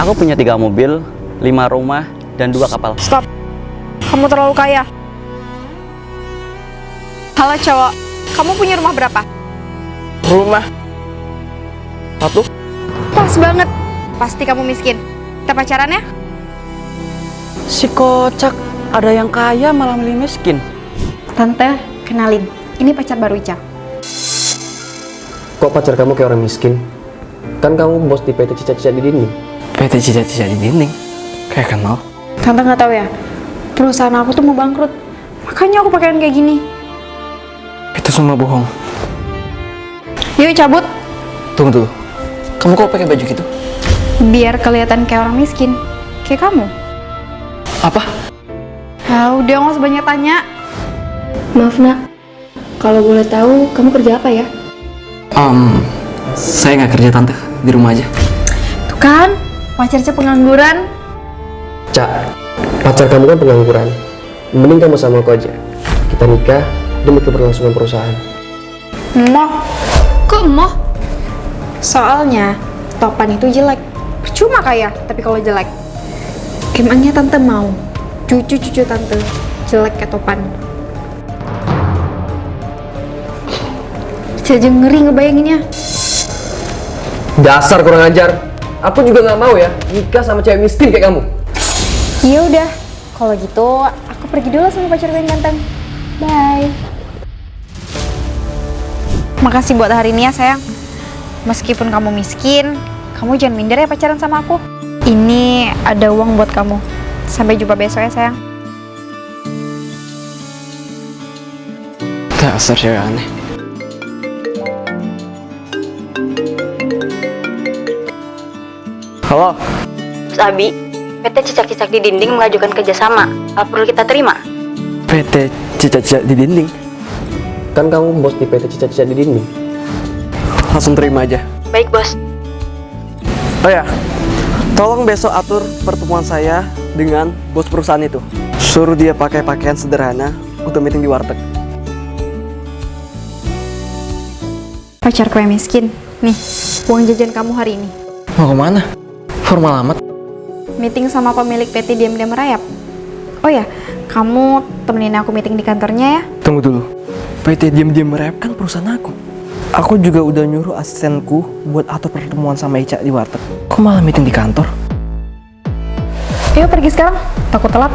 Aku punya 3 mobil, 5 rumah, dan 2 kapal. Stop. Kamu terlalu kaya. Halo cowok, kamu punya rumah berapa? Rumah 1. Pas banget. Pasti kamu miskin. Kita pacaran ya? Si kocak, ada yang kaya malah milih miskin. Tante, kenalin. Ini pacar baru Ica. Kok pacar kamu kayak orang miskin? Kan kamu bos di PT Cica-Cica di dinding. PT Cica-Cica di dinding? Kayak kenal. Tante nggak tahu ya? Perusahaan aku tuh mau bangkrut. Makanya aku pakaian kayak gini. Itu semua bohong. Yuk cabut. Tunggu dulu. Kamu kok pakai baju gitu? Biar kelihatan kayak orang miskin. Kayak kamu. Apa? Ah, udah nggak usah banyak tanya. Maaf nak, kalau boleh tahu kamu kerja apa ya? Saya nggak kerja tante, di rumah aja. Tuh kan, pacarnya pengangguran. Cak, pacar kamu kan pengangguran. Mending kamu sama aku aja. Kita nikah demi keberlangsungan perusahaan. Emoh. Kok emoh? Soalnya, Topan itu jelek. Percuma kaya, tapi kalau jelek. Emangnya tante mau cucu-cucu tante jelek kayak Topan? Saja ngeri ngebayanginnya. Dasar kurang ajar. Aku juga nggak mau ya nikah sama cewek miskin kayak kamu. Ya udah, kalau gitu aku pergi dulu sama pacar gue yang ganteng. Bye. Makasih buat hari ini ya sayang. Meskipun kamu miskin, kamu jangan minder ya pacaran sama aku. Ini ada uang buat kamu. Sampai jumpa besok ya sayang. Dasar cewek aneh. Halo? Mas Abi, PT Cicak-Cicak di Dinding mengajukan kerjasama. Apa perlu kita terima? PT Cica-Cica di dinding? Kan kamu bos di PT Cica-Cica di dinding. Langsung terima aja. Baik, Bos. Oh ya, tolong besok atur pertemuan saya dengan bos perusahaan itu. Suruh dia pakai pakaian sederhana untuk meeting di warteg. Pacarku yang miskin. Nih, uang jajan kamu hari ini. Mau kemana? Formal amat. Meeting sama pemilik PT Diam-Diam Merayap. Oh ya, kamu temenin aku meeting di kantornya ya. Tunggu dulu. PT Diam-Diam Merayap kan perusahaan aku. Aku juga udah nyuruh asistenku buat atur pertemuan sama Ica di warteg. Kok malah meeting di kantor? Ayo pergi sekarang, takut telat.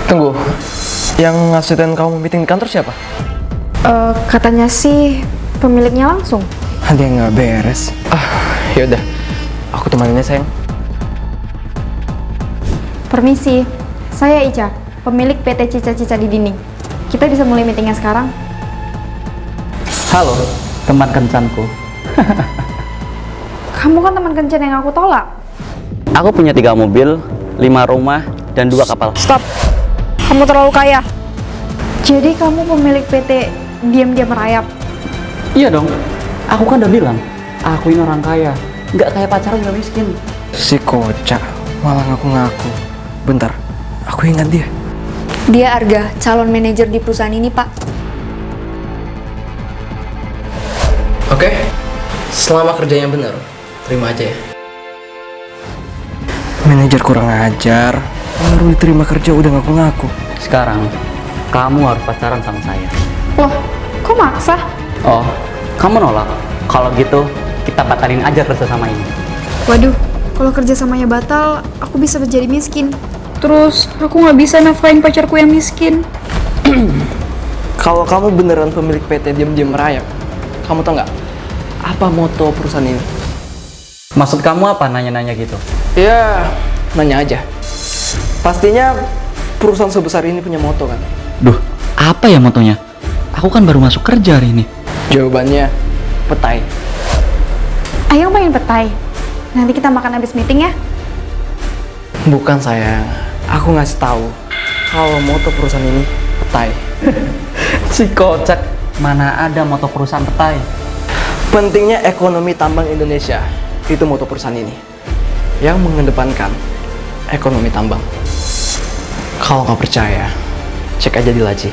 Tunggu. Yang asisten kamu meeting di kantor siapa? Katanya sih pemiliknya langsung. Ada yang nggak beres. Yaudah. Aku temaninnya sayang. Permisi, saya Ica, pemilik PT Cica-Cica di Dinding. Kita bisa mulai meetingnya sekarang. Halo, teman kencanku. Kamu kan teman kencan yang aku tolak. Aku punya 3 mobil, 5 rumah, dan 2 kapal. Stop. Kamu terlalu kaya. Jadi kamu pemilik PT Diam-Diam Merayap. Iya dong, aku kan udah bilang, aku ini orang kaya. Nggak kayak pacaran nggak miskin. Si kocak malah ngaku-ngaku. Bentar, aku ingat dia. Dia Arga, calon manajer di perusahaan ini pak. Oke, selama kerjanya benar, terima aja ya. Manajer kurang ajar, baru diterima kerja udah ngaku-ngaku. Sekarang, kamu harus pacaran sama saya. Loh, kok maksa? Oh, kamu nolak? Kalau gitu, kita batalin aja kerjasama ini. Waduh, kalau kerjasamanya batal, aku bisa menjadi miskin. Terus, aku nggak bisa nafkahin pacarku yang miskin. Kalau kamu beneran pemilik PT Diam-Diam Merayap, kamu tau nggak apa moto perusahaan ini? Maksud kamu apa nanya-nanya gitu? Ya, nanya aja. Pastinya perusahaan sebesar ini punya moto kan? Duh, apa ya motonya? Aku kan baru masuk kerja hari ini. Jawabannya, petai. Ayo pengen petai. Nanti kita makan habis meeting ya. Bukan sayang, aku ngasih tahu kalau moto perusahaan ini petai. Si kocak, mana ada moto perusahaan petai? Pentingnya ekonomi tambang Indonesia, itu moto perusahaan ini. Yang mengedepankan ekonomi tambang. Kalau nggak percaya, cek aja di laci.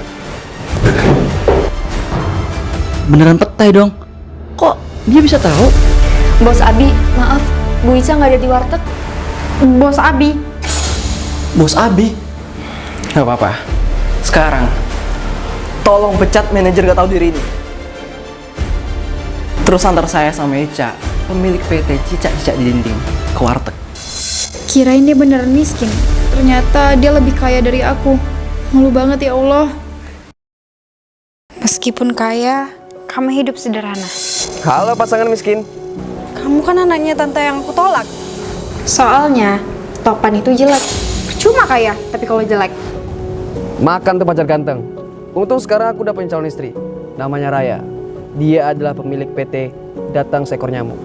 Beneran petai dong? Kok dia bisa tahu? Bos Abi, maaf, Bu Ica nggak ada di warteg. Bos Abi. Bos Abi? Gak apa-apa. Sekarang, tolong pecat manajer gak tahu diri ini. Terus antar saya sama Ica, pemilik PT Cicak-Cicak di Dinding, ke warteg. Kirain dia beneran miskin. Ternyata dia lebih kaya dari aku. Malu banget ya Allah. Meskipun kaya, kami hidup sederhana. Halo pasangan miskin. Kamu kan anaknya tante yang aku tolak. Soalnya, Topan itu jelek. Percuma kaya, tapi kalau jelek. Makan tuh pacar ganteng. Untung sekarang aku udah punya calon istri. Namanya Raya. Dia adalah pemilik PT Datang Seekor Nyamuk.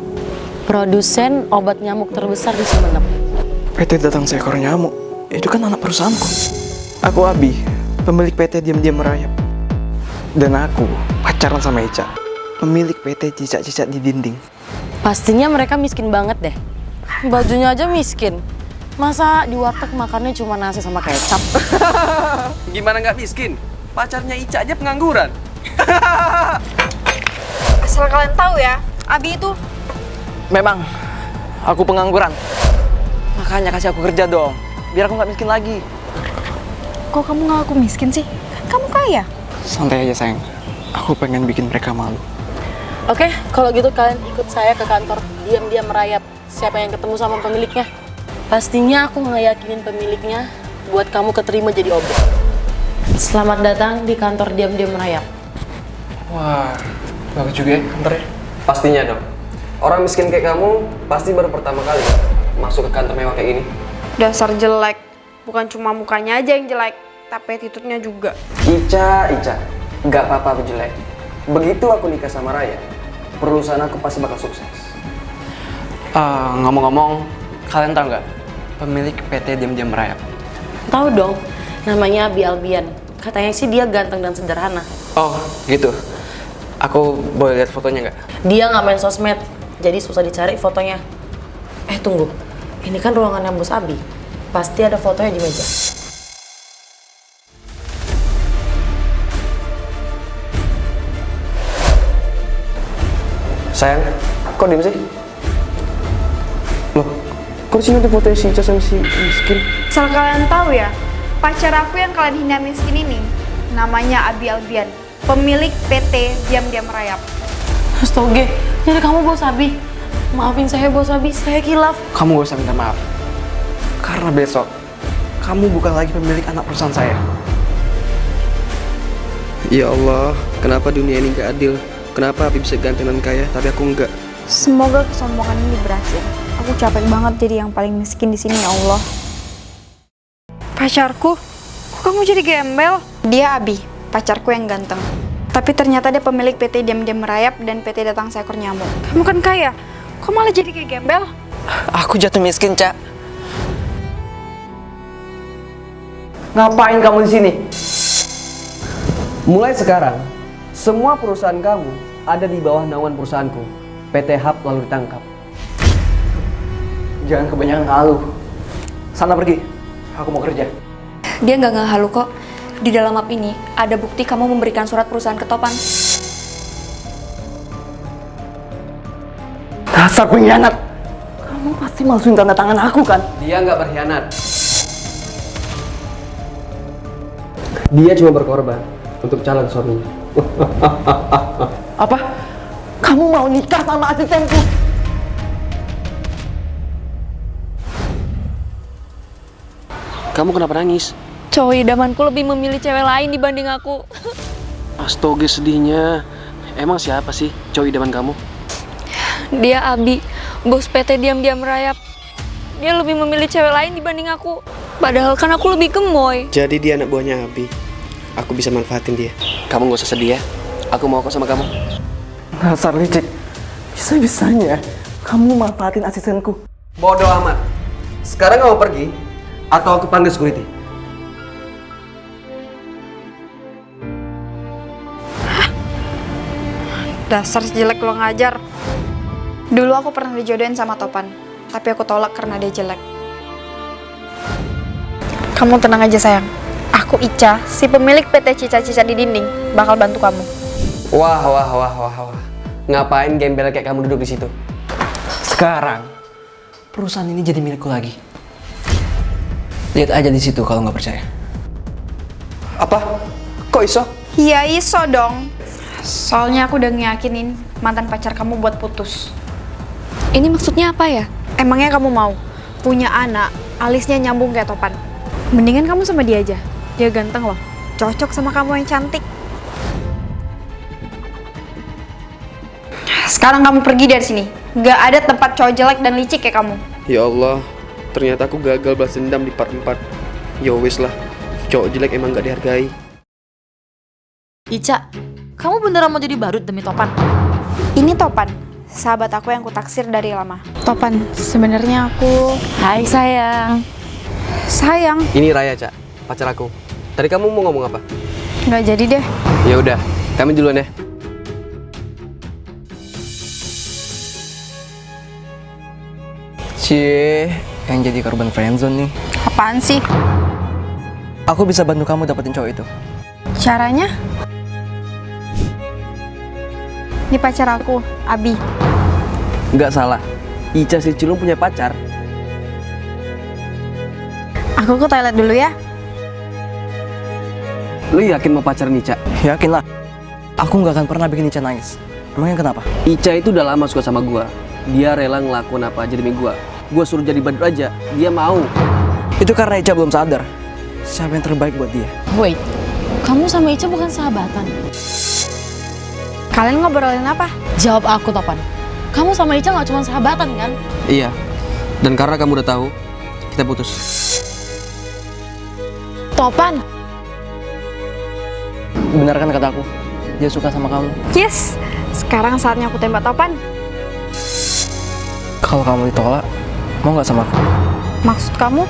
Produsen obat nyamuk terbesar di Sumenep. PT Datang Seekor Nyamuk? Itu kan anak perusahaanku. Aku Abi, pemilik PT Diam-Diam Merayap. Dan aku pacaran sama Ica, pemilik PT Cicak-Cicak di Dinding. Pastinya mereka miskin banget deh. Bajunya aja miskin. Masa di warteg makannya cuma nasi sama kecap? Gimana nggak miskin? Pacarnya Ica aja pengangguran. Asal kalian tahu ya, Abi itu Memang, aku pengangguran. Makanya kasih aku kerja dong, biar aku nggak miskin lagi. kok kamu ngaku miskin sih? Kan kamu kaya. Santai aja sayang, aku pengen bikin mereka malu. Oke, kalau gitu kalian ikut saya ke kantor Diam-Diam Merayap. Siapa yang ketemu sama pemiliknya? Pastinya aku ngeyakinin pemiliknya buat kamu keterima jadi objek. Selamat datang di kantor Diam-Diam Merayap. Wah, bagus juga ya kantornya. Pastinya dong. Orang miskin kayak kamu pasti baru pertama kali masuk ke kantor mewah kayak gini. Dasar jelek. Bukan cuma mukanya aja yang jelek, tapi attitude-nya juga. Ica, nggak apa-apa aku jelek. Begitu aku nikah sama Raya, perusahaan aku pasti bakal sukses. Ngomong-ngomong, kalian tahu nggak pemilik PT Diam-Diam Merayap? Tahu dong, namanya Abi Albian. Katanya sih dia ganteng dan sederhana. Oh, gitu. Aku boleh lihat fotonya nggak? Dia nggak main sosmed, jadi susah dicari fotonya. Tunggu, ini kan ruangannya Bos Abi. Pasti ada fotonya di meja. Sayang, kok diem sih? Loh, kok di sini ada fotonya si Ica sama si miskin? Asal kalian tahu ya, pacar aku yang kalian hina miskin ini namanya Abi Albian, pemilik PT Diam-Diam Merayap. Astaga, jadi kamu Bos Abi. Maafin saya Bos Abi, saya kilaf. Kamu gak usah minta maaf. Karena besok, kamu bukan lagi pemilik anak perusahaan saya. Ya Allah, kenapa dunia ini gak adil? Kenapa Abi bisa ganteng dan kaya, tapi aku enggak? Semoga kesombongan ini berakhir. Aku capek banget jadi yang paling miskin di sini ya Allah. Pacarku, kok kamu jadi gembel? Dia Abi, pacarku yang ganteng. Tapi ternyata dia pemilik PT Diam-Diam Merayap dan PT Datang Seekor Nyamuk. Kamu kan kaya, kok malah jadi kayak gembel? Aku jatuh miskin, Cak. Ngapain kamu di sini? Mulai sekarang, semua perusahaan kamu ada di bawah naungan perusahaanku, PT Hub lalu ditangkap. Jangan kebanyakan ngeluh. Sana pergi. Aku mau kerja. Dia nggak ngehalu kok. Di dalam map ini ada bukti kamu memberikan surat perusahaan ke Topan. Dasar pengkhianat. Kamu pasti malsuin tanda tangan aku kan? Dia nggak berkhianat. Dia cuma berkorban untuk calon suaminya. Apa? Kamu mau nikah sama asistenku? Kamu kenapa nangis? Cowok idamanku lebih memilih cewek lain dibanding aku. Astaga sedihnya. Emang siapa sih cowok idaman kamu? Dia Abi, bos PT Diam-Diam Merayap. Dia lebih memilih cewek lain dibanding aku. Padahal kan aku lebih gemoy. Jadi dia anak buahnya Abi. Aku bisa manfaatin dia. Kamu gak usah sedih ya. Aku mau kok sama kamu. Dasar licik. Bisa-bisanya kamu manfaatin asistenku. Bodoh amat. Sekarang kamu pergi atau aku panggil security. Dasar jelek lo ngajar. Dulu aku pernah dijodohin sama Topan, tapi aku tolak karena dia jelek. Kamu tenang aja sayang. Aku Ica, si pemilik PT Cicak-Cicak di Dinding, bakal bantu kamu. Wah. Ngapain gembel kayak kamu duduk di situ? Sekarang, perusahaan ini jadi milikku lagi. Lihat aja di situ kalau nggak percaya. Apa? Kok iso? Iya iso dong. Soalnya aku udah ngeyakinin mantan pacar kamu buat putus. Ini maksudnya apa ya? Emangnya kamu mau punya anak, alisnya nyambung kayak Topan? Mendingan kamu sama dia aja. Dia ganteng loh. Cocok sama kamu yang cantik. Sekarang kamu pergi dari sini. Gak ada tempat cowok jelek dan licik kayak kamu. Ya Allah, ternyata aku gagal balas dendam di part 4. Ya wis lah, cowok jelek emang gak dihargai. Ica, kamu beneran mau jadi badut demi Topan? Ini Topan, sahabat aku yang kutaksir dari lama. Topan, sebenarnya aku... Hai sayang. Sayang, Ini Raya, Cak, pacar aku. Tadi kamu mau ngomong apa? nggak jadi deh. Ya udah, kami duluan ya. Cie, yang jadi korban friendzone nih. Apaan sih? Aku bisa bantu kamu dapetin cowok itu. Caranya? Ini pacar aku, Abi. Nggak salah, Ica si Culung punya pacar. Aku ke toilet dulu ya. Lu yakin mau pacaran Ica? Yakin lah. Aku nggak akan pernah bikin Ica nangis. Emangnya kenapa? Ica itu udah lama suka sama gua. Dia rela ngelakuin apa aja demi gua. Gua suruh jadi badut aja, dia mau. Itu karena Ica belum sadar siapa yang terbaik buat dia. Wait, kamu sama Ica bukan sahabatan? Kalian ngobrolin apa? Jawab aku, Topan. Kamu sama Ica nggak cuma sahabatan kan? Iya. Dan karena kamu udah tahu, kita putus. Topan, Benar kan kataku? Dia suka sama kamu. Yes, sekarang saatnya aku tembak Topan. Kalau kamu ditolak, mau nggak sama aku? Maksud kamu?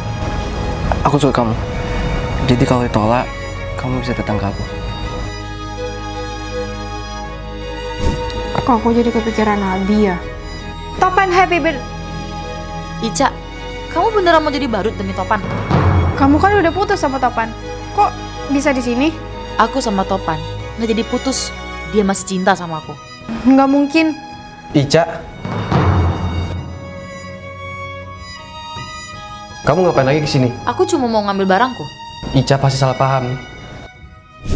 Aku suka kamu. Jadi kalau ditolak, kamu bisa datang ke aku. Kok aku jadi kepikiran Abi ya? Topan happy Ica, kamu beneran mau jadi badut demi Topan? Kamu kan udah putus sama Topan. Kok bisa di sini? Aku sama Topan nggak jadi putus. Dia masih cinta sama aku. Nggak mungkin. Ica, kamu ngapain lagi kesini? Aku cuma mau ngambil barangku. Ica pasti salah paham nih.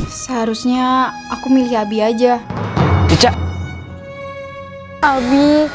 Seharusnya aku milih Abi aja. Ica, Abi,